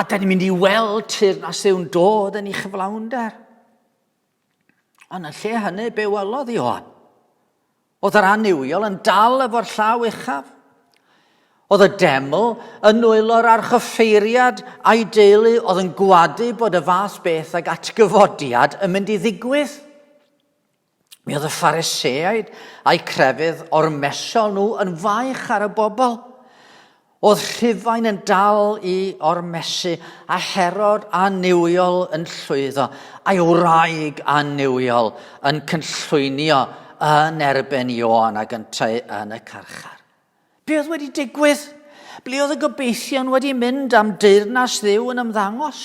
da ni'n mynd i weld teyrnas yw'n dod yn ei chyflawnder. Ond yn lle hynny, be welodd Ioan? Oedd yr aniwiol yn dal efo'r llaw uchaf. Oedd y deml yn nwylo'r archoffeiriad a'i deulu oedd yn gwadu bod y fath beth ag atgyfodiad yn mynd i ddigwydd. Mi oedd y Phariseaid a'i crefydd ormesol nhw yn faich ar y bobl. Oedd Rhufain yn dal i ormesu a Herod aniwiol yn llwyddo, a'i wraig aniwiol yn cynllwynio yn erbyn Ioan ac yn y carchar. Be oedd wedi digwydd? Ble oedd y gobeithion wedi mynd am deyrnas Dduw yn ymddangos?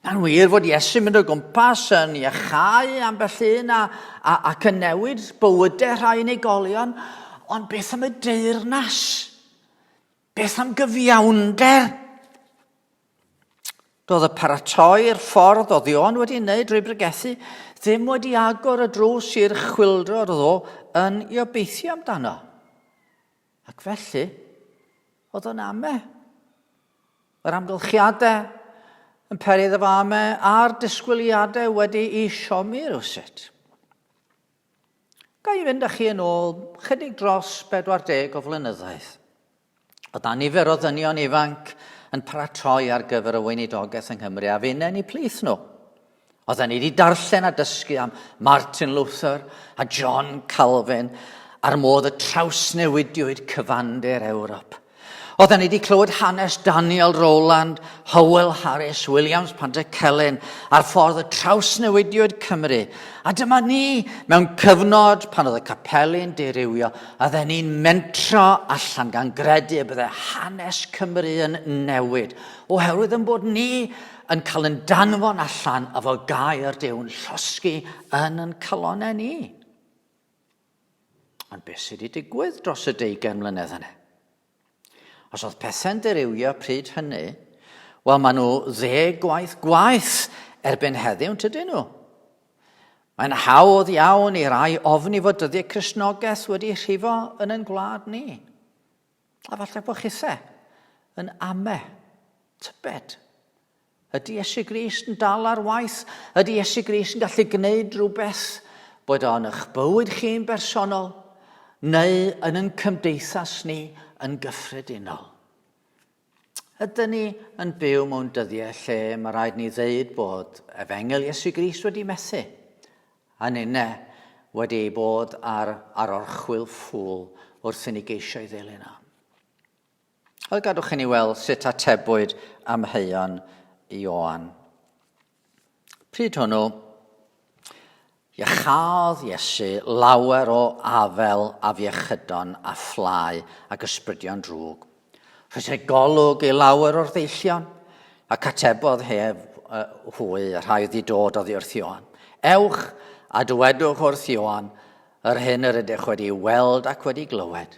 Mae'n wir fod Iesu'n mynd o gwmpas yn iachau ambell un ac yn newid bywydau rhai unigolion, ond beth am y deyrnas? Beth am gyfiawnder? Doedd y paratoi'r ffordd oedd Ioan wedi wneud drwy brygethu ddim wedi agor y drws i'r chwyldro oedd o yn ei obeithio amdano. Ac felly, oedd o'n ame. Yr amgylchiadau yn perydd efo ame a'r disgwyliadau wedi ei siomi rwsut. Ga i fynd â chi yn ôl chydig dros 40 o flynyddoedd. Oedd na nifer o ddynion ifanc yn paratoi ar gyfer y weinidogaeth yng Nghymru a funen i plith nhw. Oedden ni wedi darllen a dysgu am Martin Luther a John Calvin ar modd y trawsnewidiwyd cyfandir Ewrop. Oedden ni wedi clywed hanes Daniel Rowland, Hywel Harris, Williams Pantycelyn ar ffordd y trawsnewidiwyd Cymru. A dyma ni mewn cyfnod pan oedd y capeli'n dirywio, a dden ni'n mentro allan gan gredu y bydde hanes Cymru yn newid. Oherwydd yn bod ni yn cael yn danfon allan efo gair Dyw'n llosgu yn calonnau ni. Ond beth sydd wedi digwydd dros y 20 mlynedd yna? Os oedd pethau'n dirywio pryd hynny, wel maen nhw 10 gwaith erbyn heddiw, tydyn nhw. Mae'n hawdd iawn i rai ofni fod dyddiau Cristnogaeth wedi rhifo yn ein gwlad ni. A falle bod chithau yn ame, tybed. Ydy Iesu Grist yn dal ar waith? Ydy Iesu Grist yn gallu gwneud rhywbeth bod o'n eich bywyd chi'n bersonol neu yn ein cymdeithas ni yn gyffredinol? Ydyn ni yn byw mewn dyddiau lle mae rhaid ni ddeud bod efengel Iesu Grist wedi methu a nynne wedi bod ar orchwyl ffwl wrth i ni geisio ei ddilyn am. Wel, gadwch i ni weld sut atebwyd am Mehefin i Ioan. Pryd hwnnw, iachad Iesu lawer o afel a fiechydon a fflai ac ysbrydion drwg. Rwy'n ei golwg i lawer o'r ddeillion, ac atebodd hwy a rhaid i dod oddi wrth Ioan. Ewch a dywedwch wrth Ioan yr hyn yr ydych wedi weld ac wedi glywed.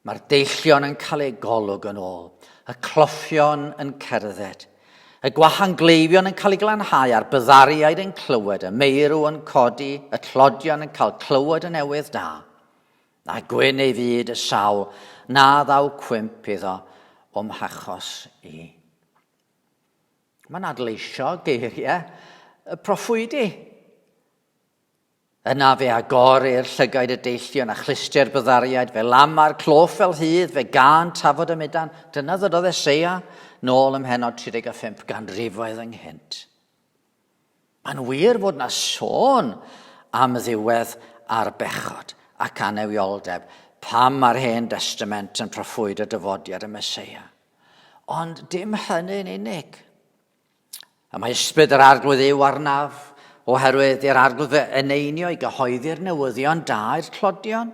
Mae'r deillion yn cael ei golwg yn ôl, y cloffion yn cerdded, y gwahangleifion yn cael ei glanhau a'r byddariaid yn clywed, y meirw yn codi, y tlodion yn cael clywed y newydd da. Na gwyn ei fyd y sawl, na ddaw cwymp iddo o'm hachos i. Mae'n adleisio geiriau y proffwydi. Yna fe agori'r llygaid y deillion a chlystiau'r byddariaid, fe lamar cloff fel hydd, fe gan tafod y mudan. Dyna ddydodd Eseia nôl ym mhenod 35 ganrifoedd ynghynt. Mae'n wir fod na sôn am ddiwedd a'r bechod ac anewioldeb pam mae'r Hen Testament yn proffwyd y dyfodiad y Meseia. Ond dim hynny'n unig. A mae ysbryd yr arglwydd yw arnaf oherwydd i'r arglwydd eneinio i gyhoeddi'r newyddion da i'r clodion,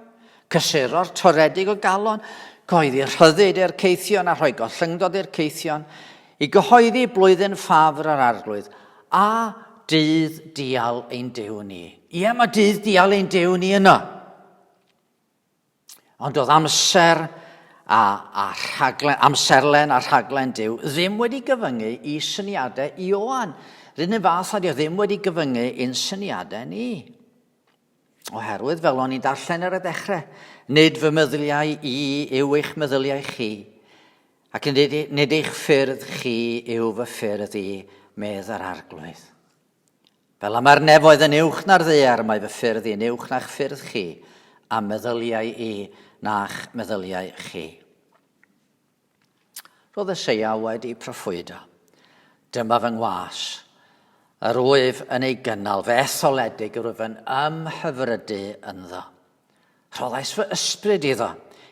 cysuro'r toredig o galon, cyhoeddi rhyddid i'r ceithion a rhoi gollyngdod i'r ceithion, i gyhoeddi blwyddyn ffafr yr arglwydd, a dydd dial ein Duw ni. Ie, mae dydd dial ein Duw ni yno. Ond oedd amserlen a rhaglen Duw ddim wedi gyfyngu i syniadau Ioan. Rydyn yn fath ydy o ddim wedi gyfyngu i'n syniadau ni. Oherwydd, fel o'n i'n darllen ar y dechrau, nid fy meddyliau i yw eich meddyliau chi, ac nid eich ffyrdd chi yw fy ffyrdd i, medd yr arglwydd. Fel am yr nefoedd yn uwch na'r ddaear, mae fy ffyrdd i'n uwch na'ch ffyrdd chi, a meddyliau i na'ch meddyliau chi. Roedd Eseia wedi proffwydo. Dyma fy ngwas. Yr wyf yn ei gynnal, fe etholedig yr wyf yn ymhyfrydu ynddo. Rhoddais fy ysbryd iddo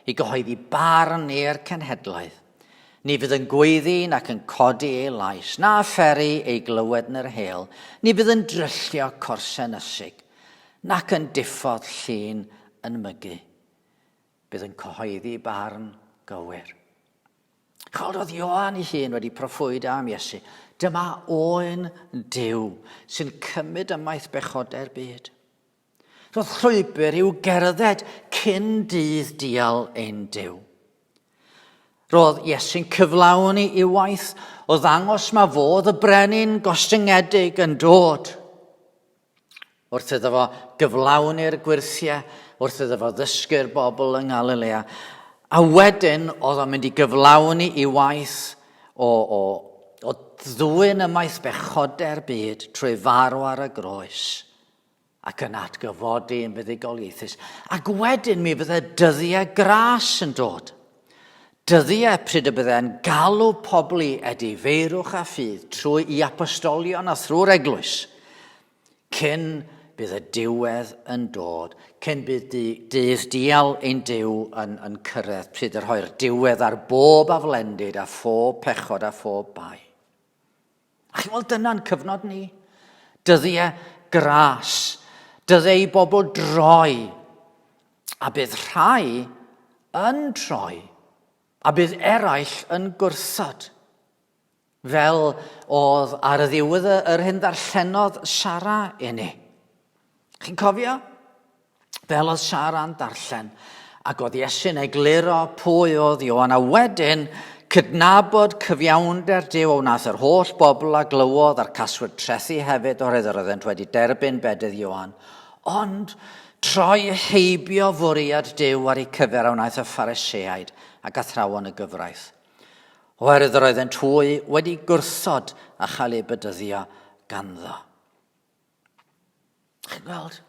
i gyhoeddi barn i'r cenhedlaeth. Ni fydd yn gweiddi nac yn codi ei lais, na pheri ei glywed yn yr hel, ni fydd yn dryllio corsen ysig, nac yn diffodd llun yn mygu. Bydd yn cyhoeddi barn gywir. Chwaldodd Ioan ei hun wedi proffwydo am Iesu. Dyma oen Duw sy'n cymryd ymaith bechodau'r byd. Roedd llwybr i'w gerdded cyn dydd dial ein Duw. Roedd Iesu'n cyflawni i waith o ddangos ma fodd y brenin gostyngedig yn dod. Wrth iddo fo gyflawni'r gwirthiau, wrth iddo fo ddysgu'r bobl yng Nghalilea. A wedyn oedd o'n mynd i gyflawni i waith o ddwyn ymaith bechodau'r byd trwy farw ar y groes ac yn atgyfodi yn fuddugoliaethus. Ac wedyn mi fydde dyddiau gras yn dod. Dyddiau pryd y bydde'n galw pobl i edifeirwch a ffydd trwy i apostolion a thrwy'r eglwys. Cyn bydd y diwedd yn dod, cyn bydd dydd dial ein Duw yn cyrraedd pryd yr rhoi'r diwedd ar bob aflendid a phob pechod a phob bai. A chi'n gweld dyna'n cyfnod ni? Dyddiau gras, dyddiau i bobl droi, a bydd rhai yn troi, a bydd eraill yn gwrthod, fel oedd ar y ddiwedd yr hyn ddarllenodd Sara i ni. Chi'n cofio? Fel oedd Sara'n darllen, ac oedd Iesu'n egluro pwy oedd Ioan, a wedyn cydnabod cyfiawnder Duw o wnaeth yr holl bobl a glywodd a'r caswyr trethu hefyd oherwydd yr oeddent wedi derbyn bedydd Ioan, ond troi heibio fwriad Duw ar ei cyfer a wnaeth y Phariseaid ac athrawon y gyfraith. Oherwydd yr oeddent hwy wedi gwrthod a chael ei bedyddio ganddo. Chi'n gweld?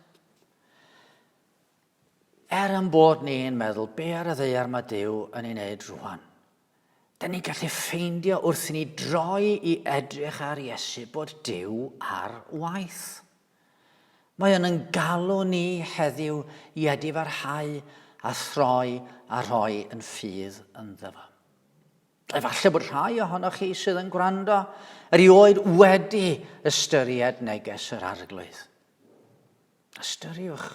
Yn bod ni'n meddwl, be ar y ddaear mae Duw yn ei wneud rwan? Da ni'n gallu ffeindio wrth i ni droi i edrych ar Iesu bod Duw ar waith. Mae yn galw ni heddiw i edifarhau a throi a rhoi yn ffydd ynddo fo. Efallai bod rhai ohonoch chi sydd yn gwrando erioed wedi ystyried neges yr arglwydd. Ystyriwch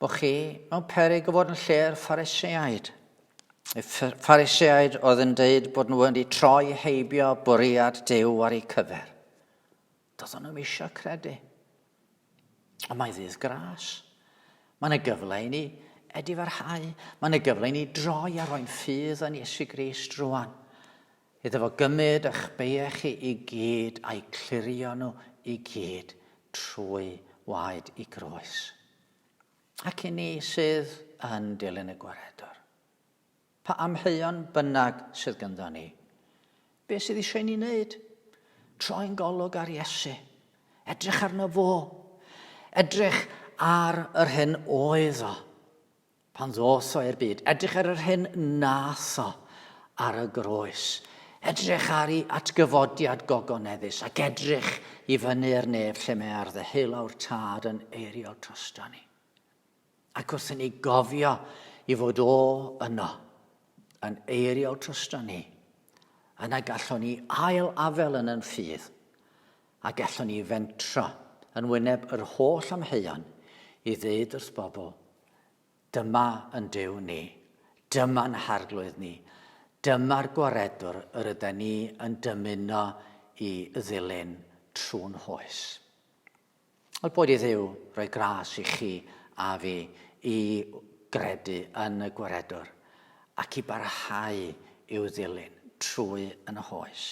bod chi mewn peryg o fod yn lle'r Pharisëaid. Y Pharisëaid oedd yn dweud bod nhw wedi troi heibio bwriad Duw ar eu cyfer. Doedden nhw'n eisiau credu. Ond mae ddydd gras. Mae yna gyfle i ni edifarhau. Mae yna gyfle i ni droi ar roi'n ffydd yn Iesu Grist rwan. Iddo fo gymryd eich beiau chi i gyd a'i clirio nhw i gyd trwy waed i groes. Ac i ni sydd yn dilyn y gwaredwr. Pa amheuon bynnag sydd gyndo ni. Be sydd eisiau ni wneud? Troi'n golwg ar Iesu. Edrych arno fo. Edrych ar yr hyn oedd o. Pan ddos o i'r byd. Edrych ar yr hyn nath o ar y groes. Edrych ar ei atgyfodiad gogoneddus ac edrych i fyny'r nef lle mae ar ddehilaw'r tad yn eiriol trosto ni. Ac wrth i ni gofio i fod o yno yn eiriol trosto ni, yna gallwn ni ail afel yn yn ffydd a gallwn ni fentro yn wyneb yr holl amheuon i ddweud wrth bobl, dyma yn Duw ni, dyma'n harglwydd ni, dyma'r gwaredwr yr ydyn ni yn dymuno i ddilyn trwy'n hoes. Oedd bod i Dduw rhoi gras i chi a fi i gredu yn y gwaredwr ac i barhau i'w ddilyn trwy yn y hoes.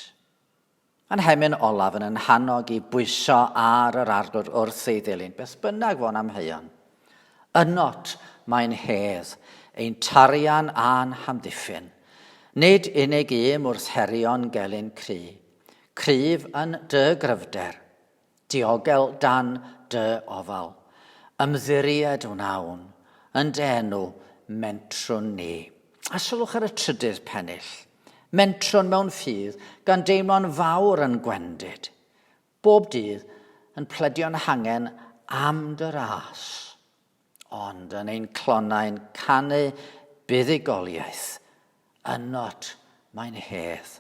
Yn hemyn olaf yn hannog i bwyso ar yr arglwydd wrth ei ddilyn, beth bynnag fo'n amheuon. Ynot mae'n hedd, ein tarian a'n hamddiffyn. Nid unig wrth herion gelyn cry, cryf yn dy gryfder, diogel dan dy ofal, ymddiried wnawn, yn dy enw mentrwn ni. A sylwch ar y trydydd pennill, mentrwn mewn ffydd gan deimlo'n fawr yn gwendid, bob dydd yn pledio'n hangen am dy ras, ond yn ein clonau'n canu buddugoliaeth, ynot mae'n hedd,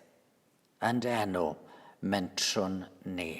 yn dy enw mentrwn ni.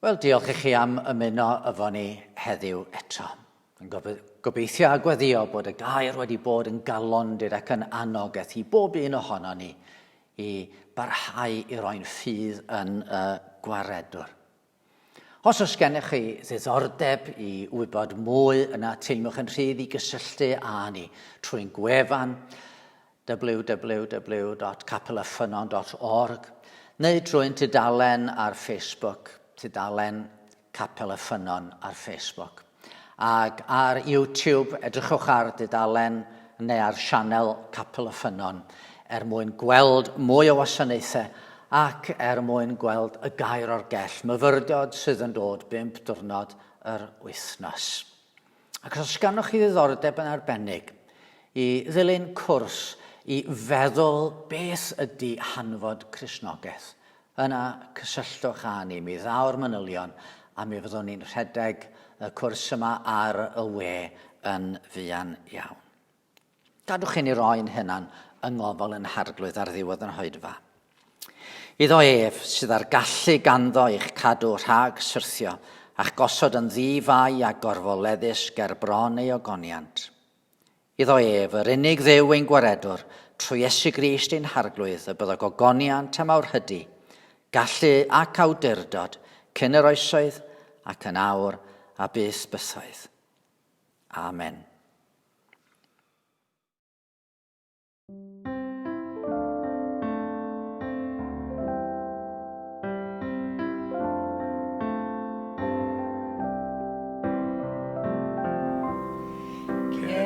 Wel, diolch i chi am ymuno efo ni heddiw eto. Yn gobeithio a gweddio bod y gair wedi bod yn galondir ac yn anogaeth i bob un ohono ni i barhau i roi'n ffydd yn y gwaredwr. Os oes gennych chi ddiddordeb i wybod mwy yna, teimlwch yn rhydd i gysylltu â ni trwy'n gwefan www.capelyffynnon.org neu drwy'n tudalen ar Facebook, tudalen Capel y Ffynnon ar Facebook. Ac ar YouTube, edrychwch ar dudalen neu ar sianel Capel y Ffynnon mwyn gweld mwy o wasanaethau ac mwyn gweld y gair o'r gell, myfyrdod sydd yn dod 5 diwrnod yr wythnos. Ac os gandwch chi ddiddordeb yn arbennig i ddilyn cwrs i feddwl beth ydy hanfod Cristnogaeth, yna cysylltwch â ni, mi ddaw'r manylion, a mi fyddwn ni'n rhedeg y cwrs yma ar y we yn fuan iawn. Gadwch i ni roi'n hynna'n yng ngofal yn harglwydd ar ddiwedd yn Oedfa. Iddo ef sydd ar gallu ganddo i'ch cadw rhag syrthio a'ch gosod yn ddifau a gorfoleddus ger bron ei ogoniant. Iddo ef, yr unig ddew ein gwaredwr, trwy Iesu Grist ein harglwydd, y byddog ogoniant am awr hydy, gallu ac awdurdod, cyn yr oesoedd ac yn awr a bys bythoedd. Amen.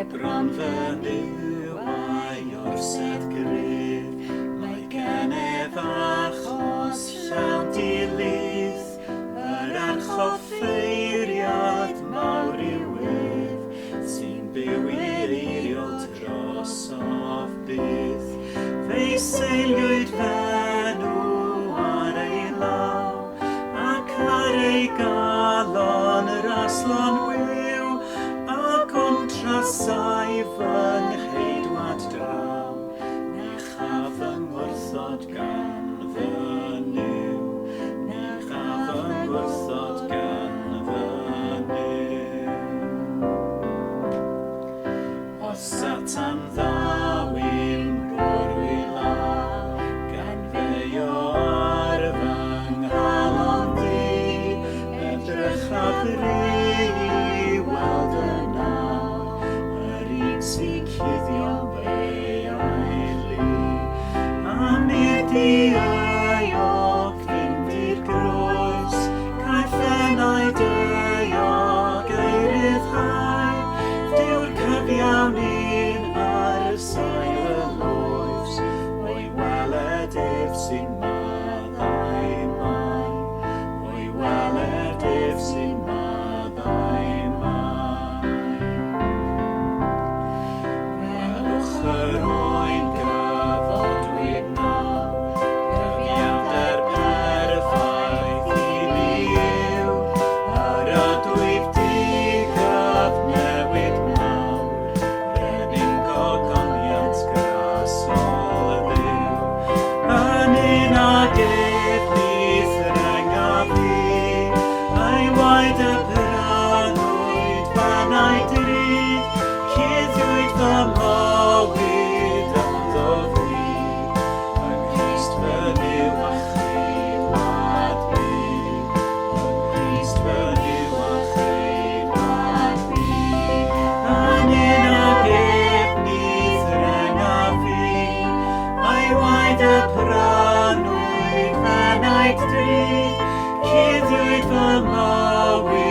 Bron fy nyw a'i orsedd gryf, mae genef achos llawn dilydd, yr archoffeiriad mawr i'w wedd, sy'n byw i'r eiriol drosodd bydd. Fe'i seiliwyd fenw ar ei law, ac ar ei galon yr aslon wyw, ac o'n trasau fy ngheidwad draw, neu chaf yng ngwrthod gan fy nyw, neu chaf yng ngwrthod gan fy nyw. O Satan ddawyn bwrwyla, gan feio ar fy nghalon ddi, edrych a bri weld y sy'n cuddio fe a'i lu. A mi di aiog fynd i'r groes, cael ffennau deuog ei ryddhau, dyw'r cyfiawn un ar y sail y loes, o'i weledydd sy'n maddau mai, o'i weledydd sy'n maddau mai. Yr oen gyfodwyd naw, cyfiawnder perffaith i mi yw, yr ydwyf di-gyfnewid mawr, brenin gogoniant grasol y dduw. Yn un ag ef nith renga fi, a'i waed y branwyd fan a'i drud, cuddiwyd fy mywyd ynddo fi, yng Nghrist fy nyw a cheidwad fi, yng Nghrist fy nyw a cheidwad fi. Yn un ag ef nith renga fi, a'i waed y branwyd fan a'i drud, cuddiwyd fy mywyd